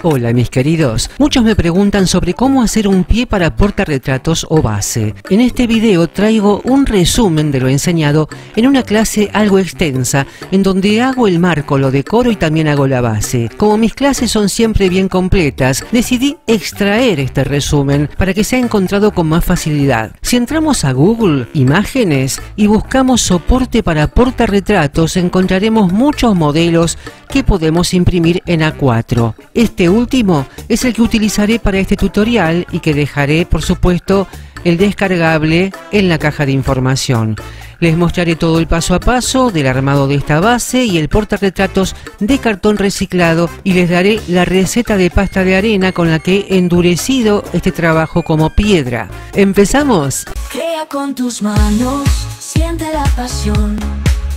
Hola mis queridos, muchos me preguntan sobre cómo hacer un pie para portarretratos o base. En este video traigo un resumen de lo enseñado en una clase algo extensa, en donde hago el marco, lo decoro y también hago la base. Como mis clases son siempre bien completas, decidí extraer este resumen para que sea encontrado con más facilidad. Si entramos a Google, Imágenes y buscamos soporte para portarretratos, encontraremos muchos modelos que podemos imprimir en A4. Este último es el que utilizaré para este tutorial y que dejaré, por supuesto, el descargable en la caja de información. Les mostraré todo el paso a paso del armado de esta base y el portarretratos de cartón reciclado, y les daré la receta de pasta de arena con la que he endurecido este trabajo como piedra. ¿Empezamos? Crea con tus manos, siente la pasión,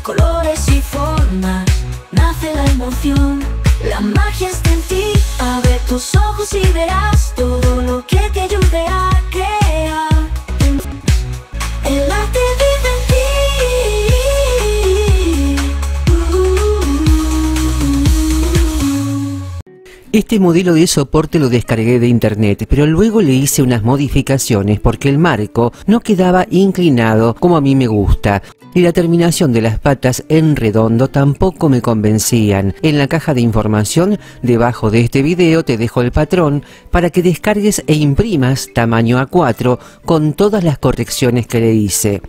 colores y formas, nace la emoción. La magia está en ti, abre tus ojos y verás todo lo que te ayude a crear. El arte vive en ti. Este modelo de soporte lo descargué de internet, pero luego le hice unas modificaciones porque el marco no quedaba inclinado como a mí me gusta, y la terminación de las patas en redondo tampoco me convencían. En la caja de información debajo de este video te dejo el patrón para que descargues e imprimas tamaño A4 con todas las correcciones que le hice.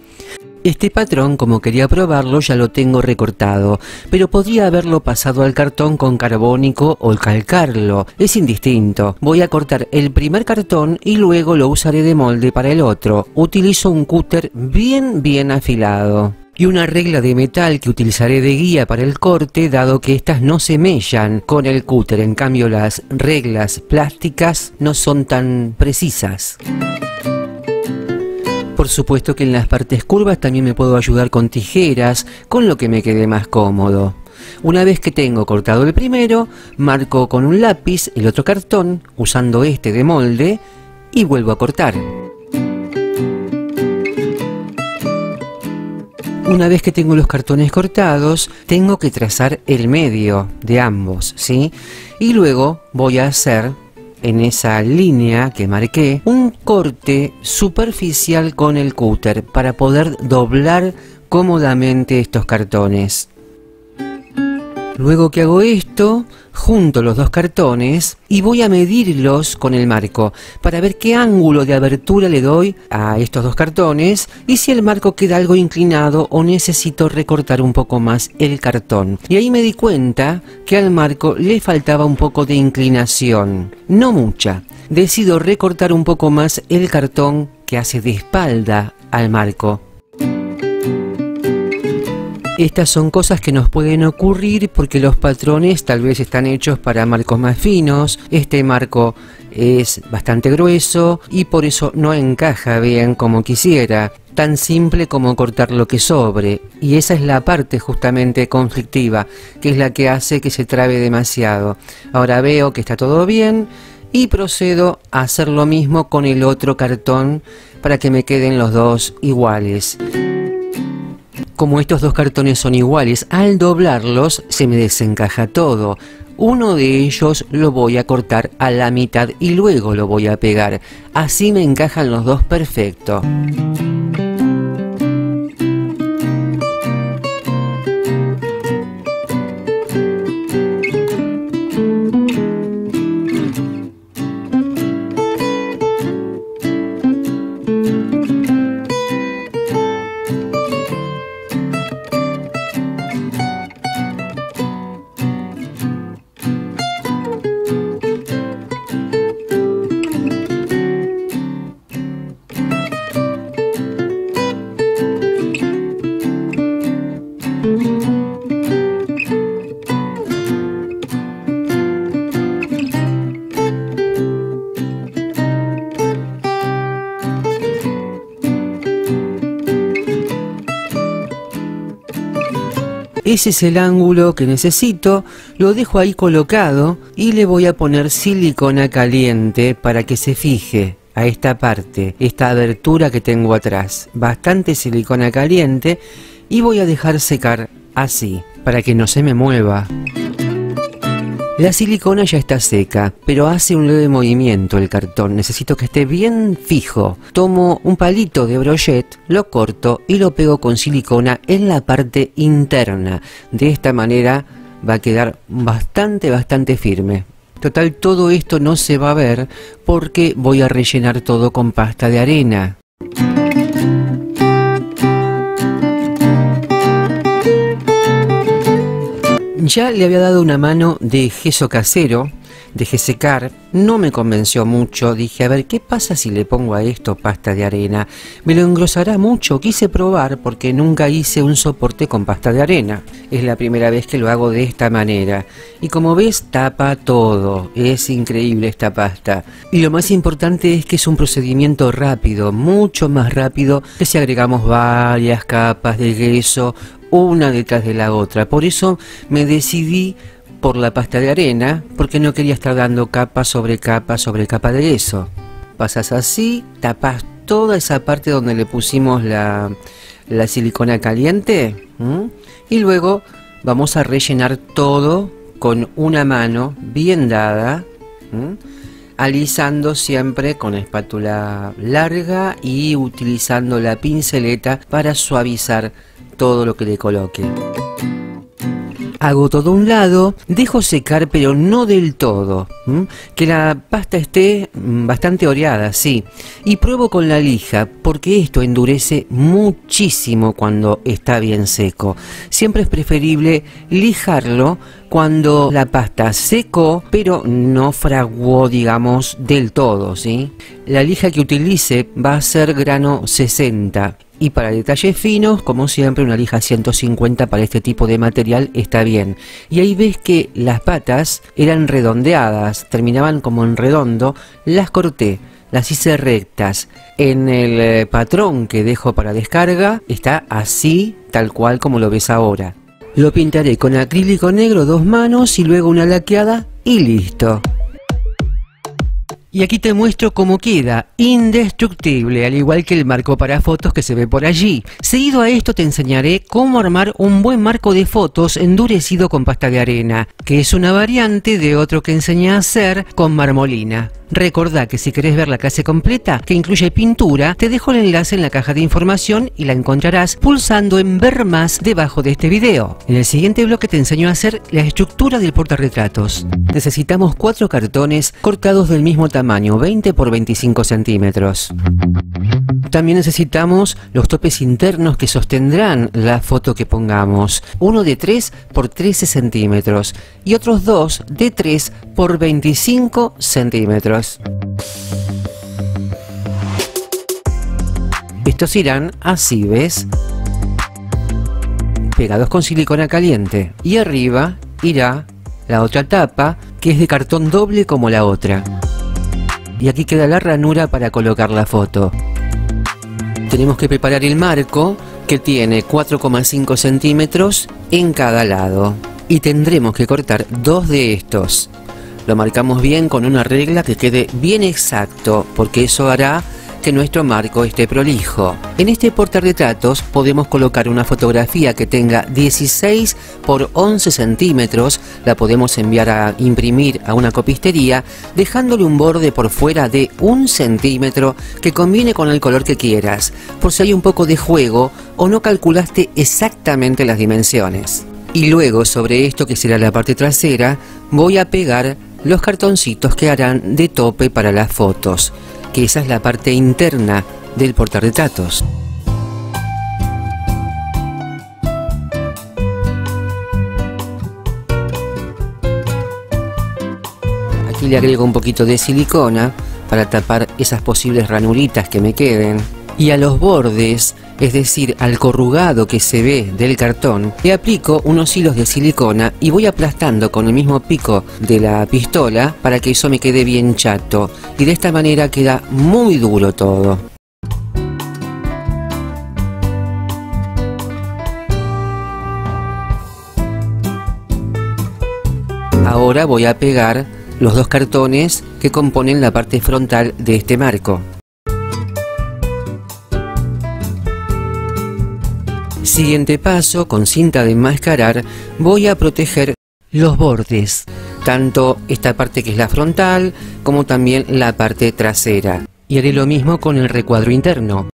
Este patrón, como quería probarlo, ya lo tengo recortado, pero podría haberlo pasado al cartón con carbónico o calcarlo. Es indistinto. Voy a cortar el primer cartón y luego lo usaré de molde para el otro. Utilizo un cúter bien afilado y una regla de metal que utilizaré de guía para el corte, dado que estas no se mellan con el cúter. En cambio, las reglas plásticas no son tan precisas. Por supuesto que en las partes curvas también me puedo ayudar con tijeras, con lo que me quede más cómodo. Una vez que tengo cortado el primero, marco con un lápiz el otro cartón, usando este de molde, y vuelvo a cortar. Una vez que tengo los cartones cortados, tengo que trazar el medio de ambos, ¿sí? Y luego voy a hacer, en esa línea que marqué, un corte superficial con el cúter para poder doblar cómodamente estos cartones. Luego que hago esto, junto los dos cartones y voy a medirlos con el marco para ver qué ángulo de abertura le doy a estos dos cartones y si el marco queda algo inclinado o necesito recortar un poco más el cartón. Y ahí me di cuenta que al marco le faltaba un poco de inclinación, no mucha. Decido recortar un poco más el cartón que hace de espalda al marco. Estas son cosas que nos pueden ocurrir porque los patrones tal vez están hechos para marcos más finos. Este marco es bastante grueso y por eso no encaja bien como quisiera. Tan simple como cortar lo que sobre. Y esa es la parte justamente conflictiva, que es la que hace que se trabe demasiado. Ahora veo que está todo bien y procedo a hacer lo mismo con el otro cartón para que me queden los dos iguales. Como estos dos cartones son iguales, al doblarlos se me desencaja todo. Uno de ellos lo voy a cortar a la mitad y luego lo voy a pegar. Así me encajan los dos perfecto. Ese es el ángulo que necesito, lo dejo ahí colocado y le voy a poner silicona caliente para que se fije a esta parte, esta abertura que tengo atrás. Bastante silicona caliente y voy a dejar secar así, para que no se me mueva. La silicona ya está seca, pero hace un leve movimiento el cartón. Necesito que esté bien fijo. Tomo un palito de brochette, lo corto y lo pego con silicona en la parte interna. De esta manera va a quedar bastante firme. Total, todo esto no se va a ver porque voy a rellenar todo con pasta de arena. Ya le había dado una mano de gesso casero, dejé secar, no me convenció mucho, dije a ver qué pasa si le pongo a esto pasta de arena, me lo engrosará mucho, quise probar porque nunca hice un soporte con pasta de arena, es la primera vez que lo hago de esta manera y como ves tapa todo, es increíble esta pasta y lo más importante es que es un procedimiento rápido, mucho más rápido que si agregamos varias capas de gesso una detrás de la otra. Por eso me decidí por la pasta de arena, porque no quería estar dando capa sobre capa sobre capa de gesso. Pasas así, tapas toda esa parte donde le pusimos la silicona caliente, y luego vamos a rellenar todo con una mano bien dada, alisando siempre con espátula larga y utilizando la pinceleta para suavizar todo lo que le coloque. Hago todo un lado, dejo secar pero no del todo, que la pasta esté bastante oreada, sí, y pruebo con la lija porque esto endurece muchísimo cuando está bien seco. Siempre es preferible lijarlo cuando la pasta secó pero no fraguó, digamos, del todo, ¿sí? La lija que utilice va a ser grano 60 y para detalles finos, como siempre, una lija 150 para este tipo de material está bien. Y ahí ves que las patas eran redondeadas, terminaban como en redondo, las corté, las hice rectas. En el patrón que dejo para descarga está así, tal cual como lo ves ahora. Lo pintaré con acrílico negro 2 manos y luego una laqueada y listo. Y aquí te muestro cómo queda, indestructible, al igual que el marco para fotos que se ve por allí. Seguido a esto te enseñaré cómo armar un buen marco de fotos endurecido con pasta de arena, que es una variante de otro que enseñé a hacer con marmolina. Recordá que si querés ver la clase completa, que incluye pintura, te dejo el enlace en la caja de información y la encontrarás pulsando en ver más debajo de este video. En el siguiente bloque te enseño a hacer la estructura del portarretratos. Necesitamos 4 cartones cortados del mismo tamaño, 20 por 25 centímetros. También necesitamos los topes internos que sostendrán la foto que pongamos. Uno de 3 por 13 centímetros y otros 2 de 3 por 25 centímetros. Estos irán así, ¿ves? Pegados con silicona caliente. Y arriba irá la otra tapa, que es de cartón doble como la otra. Y aquí queda la ranura para colocar la foto. Tenemos que preparar el marco, que tiene 4,5 centímetros en cada lado. Y tendremos que cortar 2 de estos. Lo marcamos bien con una regla que quede bien exacto, porque eso hará que nuestro marco esté prolijo. En este portarretratos podemos colocar una fotografía que tenga 16 por 11 centímetros, la podemos enviar a imprimir a una copistería, dejándole un borde por fuera de 1 centímetro que combine con el color que quieras, por si hay un poco de juego o no calculaste exactamente las dimensiones. Y luego sobre esto, que será la parte trasera, voy a pegar los cartoncitos que harán de tope para las fotos, que esa es la parte interna del portarretratos. Aquí le agrego un poquito de silicona para tapar esas posibles ranuritas que me queden. Y a los bordes, es decir, al corrugado que se ve del cartón, le aplico unos hilos de silicona y voy aplastando con el mismo pico de la pistola para que eso me quede bien chato. Y de esta manera queda muy duro todo. Ahora voy a pegar los 2 cartones que componen la parte frontal de este marco. Siguiente paso, con cinta de enmascarar, voy a proteger Los bordes, tanto esta parte que es la frontal, como también la parte trasera. Y haré lo mismo con el recuadro interno.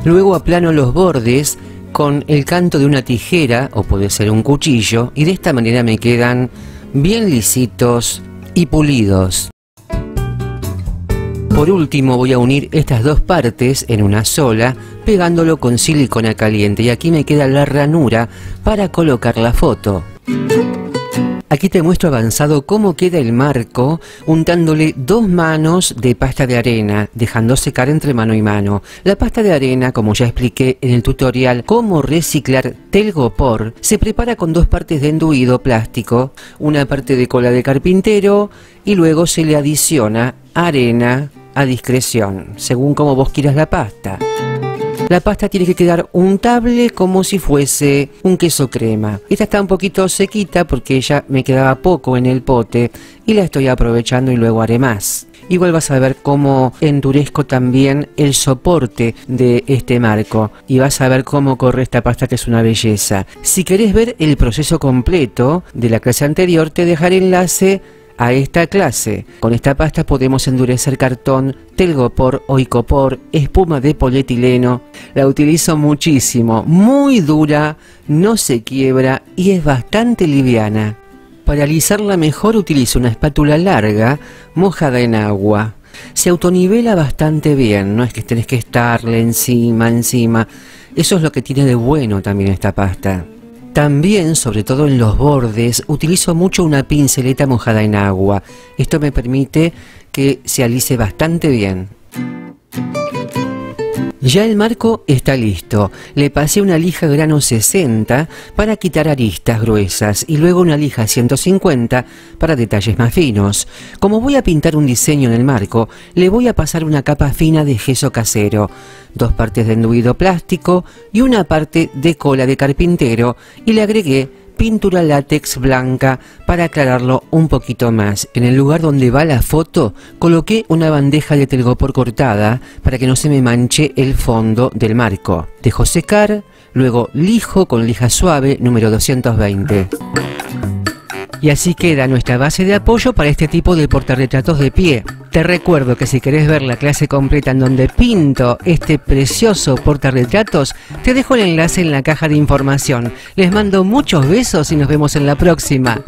Luego aplano los bordes con el canto de una tijera, o puede ser un cuchillo, y de esta manera me quedan bien lisitos y pulidos. Por último voy a unir estas dos partes en una sola, pegándolo con silicona caliente, y aquí me queda la ranura para colocar la foto. Aquí te muestro avanzado cómo queda el marco, untándole 2 manos de pasta de arena, dejando secar entre mano y mano. La pasta de arena, como ya expliqué en el tutorial cómo reciclar telgopor, se prepara con 2 partes de enduido plástico, una parte de cola de carpintero, y luego se le adiciona arena a discreción, según como vos quieras la pasta. La pasta tiene que quedar untable como si fuese un queso crema. Esta está un poquito sequita porque ya me quedaba poco en el pote y la estoy aprovechando y luego haré más. Igual vas a ver cómo endurezco también el soporte de este marco y vas a ver cómo corre esta pasta, que es una belleza. Si querés ver el proceso completo de la clase anterior, te dejaré enlace a esta clase. Con esta pasta podemos endurecer cartón, telgopor o icopor, espuma de polietileno. La utilizo muchísimo, muy dura, no se quiebra y es bastante liviana. Para alisarla mejor utilizo una espátula larga mojada en agua. Se autonivela bastante bien, no es que tenés que estarle encima. Eso es lo que tiene de bueno también esta pasta. También, sobre todo en los bordes, utilizo mucho una pinceleta mojada en agua. Esto me permite que se alise bastante bien. Ya el marco está listo. Le pasé una lija grano 60 para quitar aristas gruesas y luego una lija 150 para detalles más finos. Como voy a pintar un diseño en el marco, le voy a pasar una capa fina de gesso casero, 2 partes de enduido plástico y una parte de cola de carpintero, y le agregué pintura látex blanca para aclararlo un poquito más. En el lugar donde va la foto coloqué una bandeja de telgopor cortada para que no se me manche el fondo del marco. Dejo secar, luego lijo con lija suave número 220. Y así queda nuestra base de apoyo para este tipo de portarretratos de pie. Te recuerdo que si querés ver la clase completa en donde pinto este precioso portarretratos, te dejo el enlace en la caja de información. Les mando muchos besos y nos vemos en la próxima.